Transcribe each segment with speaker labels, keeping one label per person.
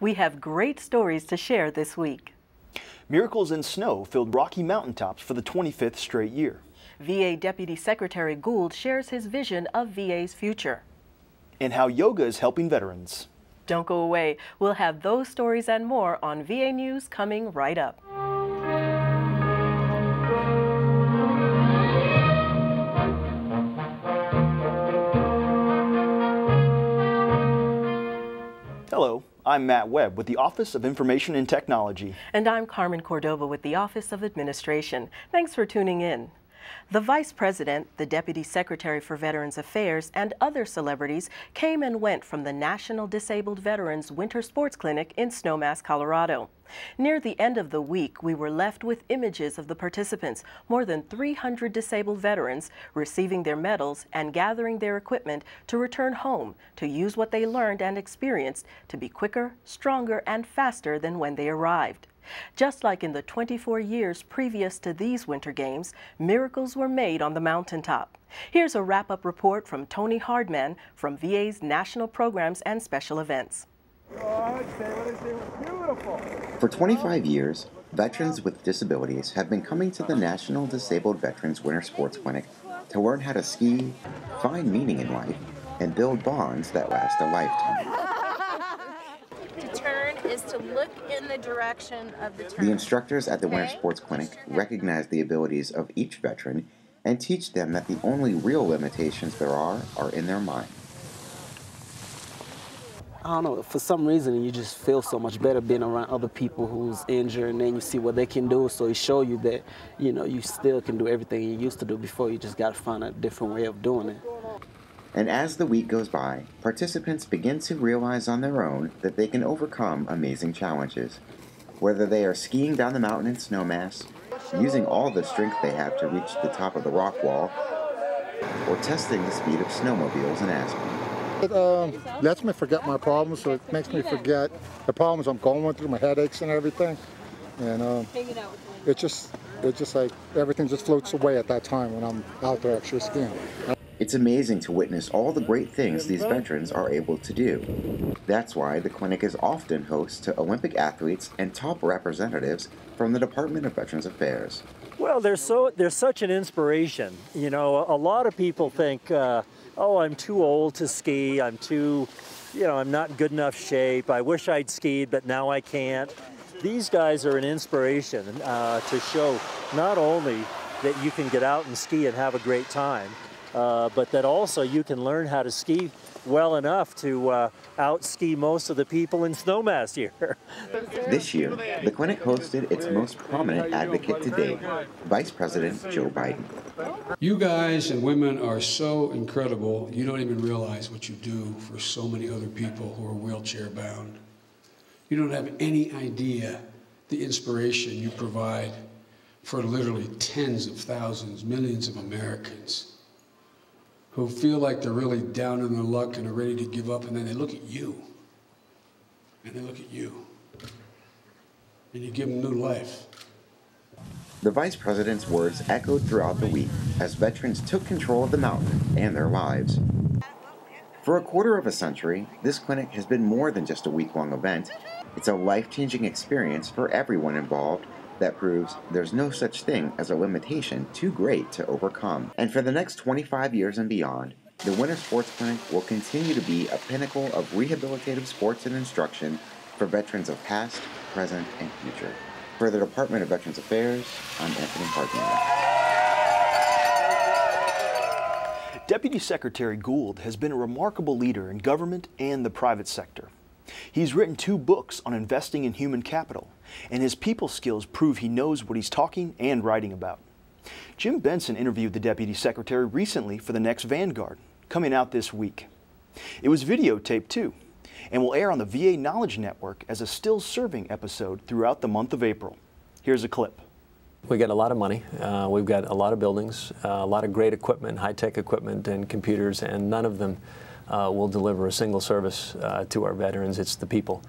Speaker 1: We have great stories to share this week.
Speaker 2: Miracles in Snow filled Rocky Mountaintops for the 25th straight year.
Speaker 1: VA Deputy Secretary Gould shares his vision of VA's future.
Speaker 2: And how yoga is helping veterans.
Speaker 1: Don't go away. We'll have those stories and more on VA News coming right up.
Speaker 2: Hello, I'm Matt Webb with the Office of Information and Technology.
Speaker 1: And I'm Carmen Cordoba with the Office of Administration. Thanks for tuning in. The Vice President, the Deputy Secretary for Veterans Affairs, and other celebrities came and went from the National Disabled Veterans Winter Sports Clinic in Snowmass, Colorado. Near the end of the week, we were left with images of the participants, more than 300 disabled veterans, receiving their medals and gathering their equipment to return home to use what they learned and experienced to be quicker, stronger, and faster than when they arrived. Just like in the 24 years previous to these Winter Games, miracles were made on the mountaintop. Here's a wrap-up report from Tony Hardman from VA's National Programs and Special Events.
Speaker 3: For 25 years, veterans with disabilities have been coming to the National Disabled Veterans Winter Sports Clinic to learn how to ski, find meaning in life, and build bonds that last a lifetime.
Speaker 4: Is to look in the direction of the turn.
Speaker 3: The instructors at the Winter Sports Clinic recognize the abilities of each veteran and teach them that the only real limitations there are in their mind.
Speaker 5: I don't know, for some reason you just feel so much better being around other people who's injured, and then you see what they can do, so it shows you that, you know, you still can do everything you used to do before. You just got to find a different way of doing it.
Speaker 3: And as the week goes by, participants begin to realize on their own that they can overcome amazing challenges. Whether they are skiing down the mountain in Snowmass, using all the strength they have to reach the top of the rock wall, or testing the speed of snowmobiles in Aspen.
Speaker 6: It lets me forget my problems, so it makes me forget the problems I'm going through, my headaches and everything. And it's just like everything just floats away at that time when I'm out there actually skiing.
Speaker 3: It's amazing to witness all the great things these veterans are able to do. That's why the clinic is often host to Olympic athletes and top representatives from the Department of Veterans Affairs.
Speaker 7: Well, they're such an inspiration. You know, a lot of people think, oh, I'm too old to ski, I'm not in good enough shape, I wish I'd skied, but now I can't. These guys are an inspiration to show not only that you can get out and ski and have a great time, but that also you can learn how to ski well enough to out-ski most of the people in Snowmass here.
Speaker 3: This year, the clinic hosted its most prominent advocate to date, Vice President Joe Biden.
Speaker 8: You guys and women are so incredible, you don't even realize what you do for so many other people who are wheelchair-bound. You don't have any idea the inspiration you provide for literally tens of thousands, millions of Americans who feel like they're really down on their luck and are ready to give up, and then they look at you, and they look at you, and you give them new life.
Speaker 3: The Vice President's words echoed throughout the week as veterans took control of the mountain and their lives. For a quarter of a century, this clinic has been more than just a week-long event. It's a life-changing experience for everyone involved that proves there's no such thing as a limitation too great to overcome. And for the next 25 years and beyond, the Winter Sports Clinic will continue to be a pinnacle of rehabilitative sports and instruction for veterans of past, present, and future. For the Department of Veterans Affairs, I'm Anthony Hardman.
Speaker 2: Deputy Secretary Gould has been a remarkable leader in government and the private sector. He's written 2 books on investing in human capital, and his people skills prove he knows what he's talking and writing about. Jim Benson interviewed the Deputy Secretary recently for the next Vanguard, coming out this week. It was videotaped too, and will air on the VA Knowledge Network as a still-serving episode throughout the month of April. Here's a clip.
Speaker 9: We got a lot of money, we've got a lot of buildings, a lot of great equipment, high-tech equipment and computers, and none of them will deliver a single service to our veterans. It's the people.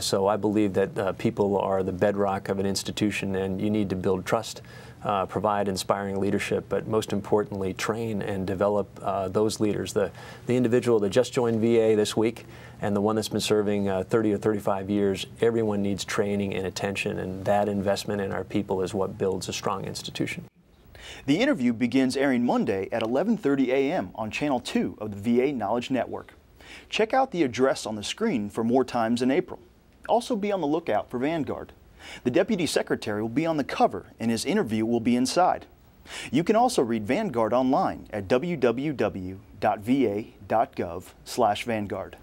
Speaker 9: So I believe that people are the bedrock of an institution, and you need to build trust, provide inspiring leadership, but most importantly, train and develop those leaders. The individual that just joined VA this week and the one that's been serving 30 or 35 years, everyone needs training and attention, and that investment in our people is what builds a strong institution.
Speaker 2: The interview begins airing Monday at 11:30 a.m. on Channel 2 of the VA Knowledge Network. Check out the address on the screen for more times in April. Also be on the lookout for Vanguard. The Deputy Secretary will be on the cover and his interview will be inside. You can also read Vanguard online at www.va.gov/Vanguard.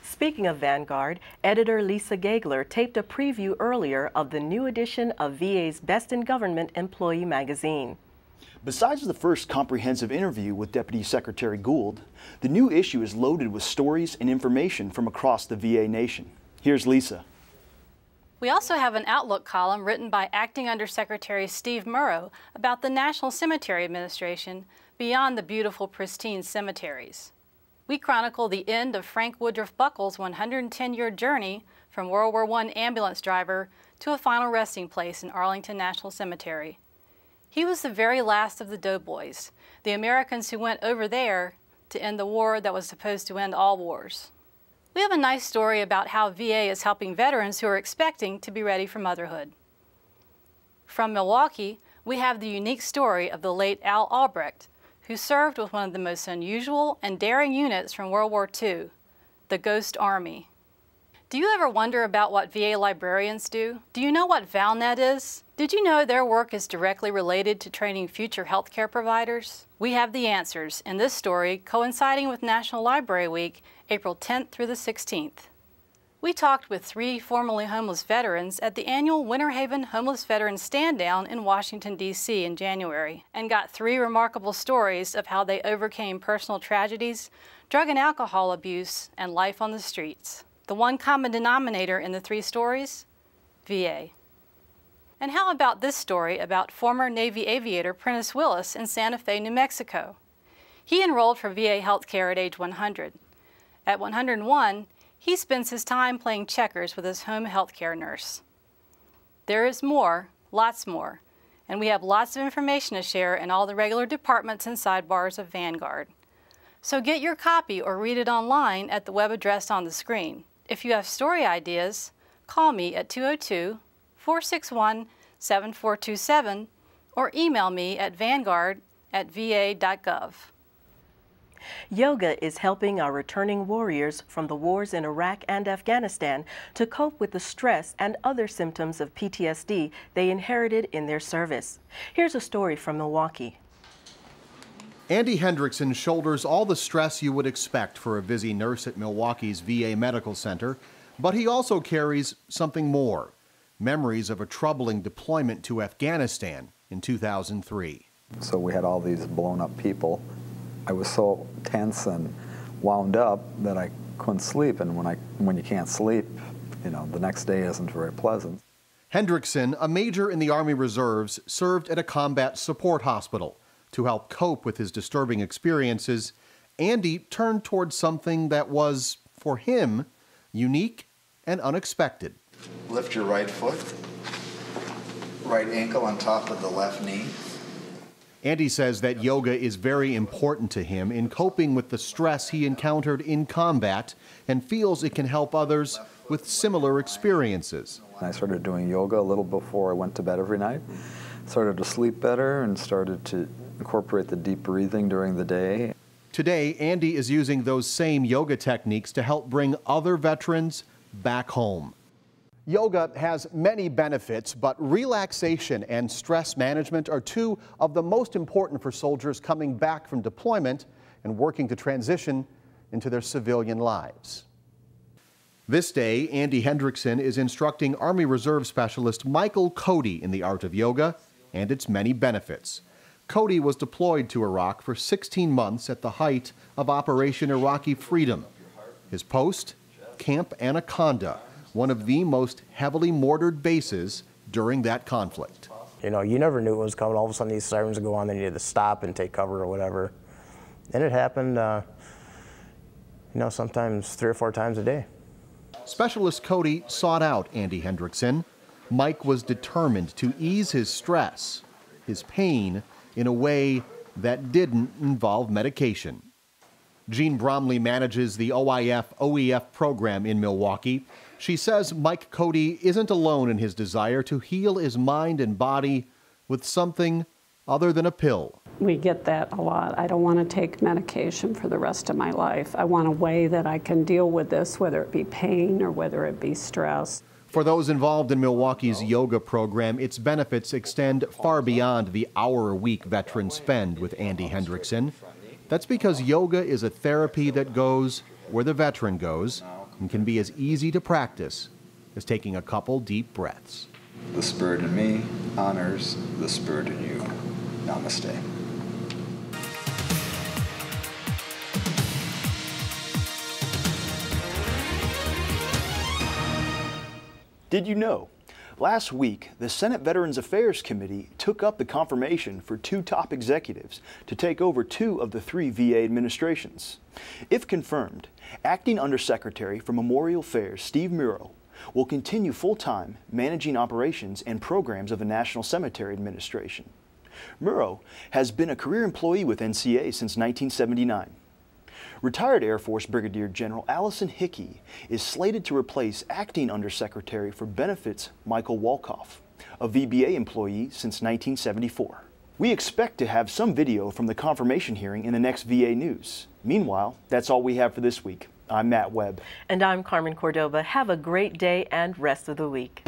Speaker 1: Speaking of Vanguard, editor Lisa Gagler taped a preview earlier of the new edition of VA's Best in Government Employee magazine.
Speaker 2: Besides the first comprehensive interview with Deputy Secretary Gould, the new issue is loaded with stories and information from across the VA nation. Here's Lisa.
Speaker 10: We also have an Outlook column written by Acting Undersecretary Steve Murrow about the National Cemetery Administration beyond the beautiful, pristine cemeteries. We chronicle the end of Frank Woodruff Buckles' 110-year journey from World War I ambulance driver to a final resting place in Arlington National Cemetery. He was the very last of the doughboys, the Americans who went over there to end the war that was supposed to end all wars. We have a nice story about how VA is helping veterans who are expecting to be ready for motherhood. From Milwaukee, we have the unique story of the late Al Albrecht, who served with one of the most unusual and daring units from World War II, the Ghost Army. Do you ever wonder about what VA librarians do? Do you know what ValNet is? Did you know their work is directly related to training future healthcare providers? We have the answers in this story coinciding with National Library Week, April 10th through the 16th. We talked with 3 formerly homeless veterans at the annual Winter Haven Homeless Veterans Stand Down in Washington, D.C. in January, and got 3 remarkable stories of how they overcame personal tragedies, drug and alcohol abuse, and life on the streets. The one common denominator in the 3 stories? VA. And how about this story about former Navy aviator Prentice Willis in Santa Fe, New Mexico? He enrolled for VA healthcare at age 100. At 101, he spends his time playing checkers with his home healthcare nurse. There is more, lots more, and we have lots of information to share in all the regular departments and sidebars of Vanguard. So get your copy or read it online at the web address on the screen. If you have story ideas, call me at 202-461-7427 or email me at vanguard@va.gov.
Speaker 1: Yoga is helping our returning warriors from the wars in Iraq and Afghanistan to cope with the stress and other symptoms of PTSD they inherited in their service. Here's a story from Milwaukee.
Speaker 11: Andy Hendrickson shoulders all the stress you would expect for a busy nurse at Milwaukee's VA Medical Center, but he also carries something more, memories of a troubling deployment to Afghanistan in 2003.
Speaker 12: So we had all these blown up people. I was so tense and wound up that I couldn't sleep, and when you can't sleep, you know, the next day isn't very pleasant.
Speaker 11: Hendrickson, a major in the Army Reserves, served at a combat support hospital. To help cope with his disturbing experiences, Andy turned towards something that was, for him, unique and unexpected.
Speaker 13: Lift your right foot, right ankle on top of the left knee.
Speaker 11: Andy says that yoga is very important to him in coping with the stress he encountered in combat and feels it can help others with similar experiences.
Speaker 12: I started doing yoga a little before I went to bed every night, started to sleep better and started to incorporate the deep breathing during the day.
Speaker 11: Today, Andy is using those same yoga techniques to help bring other veterans back home. Yoga has many benefits, but relaxation and stress management are 2 of the most important for soldiers coming back from deployment and working to transition into their civilian lives. This day, Andy Hendrickson is instructing Army Reserve Specialist Michael Cody in the art of yoga and its many benefits. Cody was deployed to Iraq for 16 months at the height of Operation Iraqi Freedom. His post? Camp Anaconda, one of the most heavily mortared bases during that conflict.
Speaker 14: You know, you never knew what was coming. All of a sudden these sirens would go on, then you had to stop and take cover or whatever. And it happened you know, sometimes 3 or 4 times a day.
Speaker 11: Specialist Cody sought out Andy Hendrickson. Mike was determined to ease his stress, his pain, in a way that didn't involve medication. Jean Bromley manages the OIF-OEF program in Milwaukee. She says Mike Cody isn't alone in his desire to heal his mind and body with something other than a pill.
Speaker 15: We get that a lot. I don't want to take medication for the rest of my life. I want a way that I can deal with this, whether it be pain or whether it be stress.
Speaker 11: For those involved in Milwaukee's yoga program, its benefits extend far beyond the hour-a-week veterans spend with Andy Hendrickson. That's because yoga is a therapy that goes where the veteran goes and can be as easy to practice as taking a couple deep breaths.
Speaker 13: The spirit in me honors the spirit in you. Namaste.
Speaker 2: Did you know? Last week, the Senate Veterans Affairs Committee took up the confirmation for 2 top executives to take over 2 of the 3 VA administrations. If confirmed, Acting Undersecretary for Memorial Affairs Steve Muro will continue full-time managing operations and programs of the National Cemetery Administration. Muro has been a career employee with NCA since 1979. Retired Air Force Brigadier General Allison Hickey is slated to replace Acting Undersecretary for Benefits Michael Wolkoff, a VBA employee since 1974. We expect to have some video from the confirmation hearing in the next VA news. Meanwhile, that's all we have for this week. I'm Matt Webb.
Speaker 1: And I'm Carmen Cordoba. Have a great day and rest of the week.